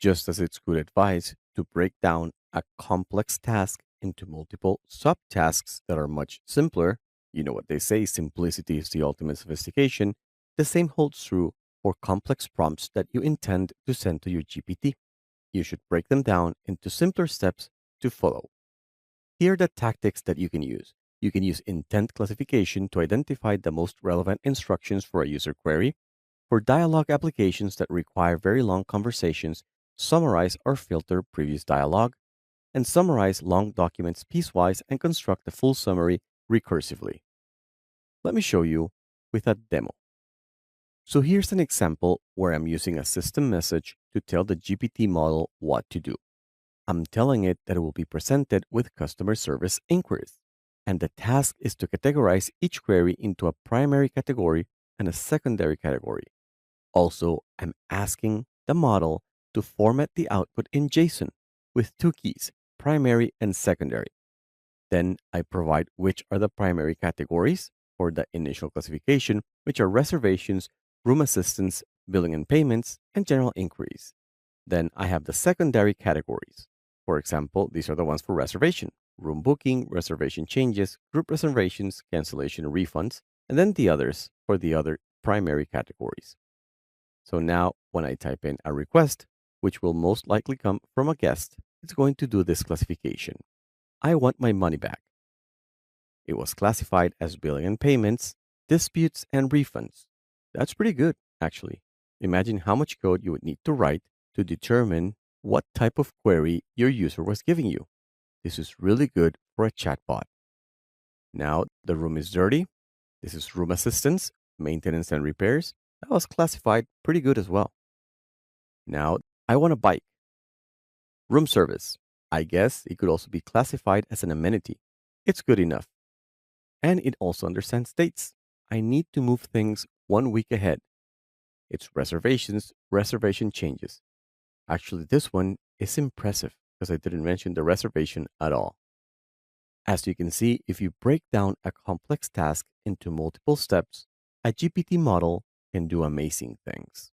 Just as it's good advice to break down a complex task into multiple subtasks that are much simpler, you know what they say, simplicity is the ultimate sophistication, the same holds true for complex prompts that you intend to send to your GPT. You should break them down into simpler steps to follow. Here are the tactics that you can use. You can use intent classification to identify the most relevant instructions for a user query. For dialogue applications that require very long conversations, summarize or filter previous dialogue, and summarize long documents piecewise and construct a full summary recursively. Let me show you with a demo. So here's an example where I'm using a system message to tell the GPT model what to do. I'm telling it that it will be presented with customer service inquiries, and the task is to categorize each query into a primary category and a secondary category. Also, I'm asking the model to format the output in JSON with two keys, primary and secondary. Then I provide which are the primary categories for the initial classification, which are reservations, room assistance, billing and payments, and general inquiries. Then I have the secondary categories. For example, these are the ones for reservation, room booking, reservation changes, group reservations, cancellation, and refunds, and then the others for the other primary categories. So now when I type in a request, which will most likely come from a guest, it's going to do this classification. I want my money back. It was classified as billing and payments, disputes, and refunds. That's pretty good, actually. Imagine how much code you would need to write to determine what type of query your user was giving you. This is really good for a chatbot. Now the room is dirty. This is room assistance, maintenance, and repairs. That was classified pretty good as well. Now I want a bike. Room service. I guess it could also be classified as an amenity. It's good enough. And it also understands dates. I need to move things 1 week ahead. It's reservations, reservation changes. Actually, this one is impressive because I didn't mention the reservation at all. As you can see, if you break down a complex task into multiple steps, a GPT model can do amazing things.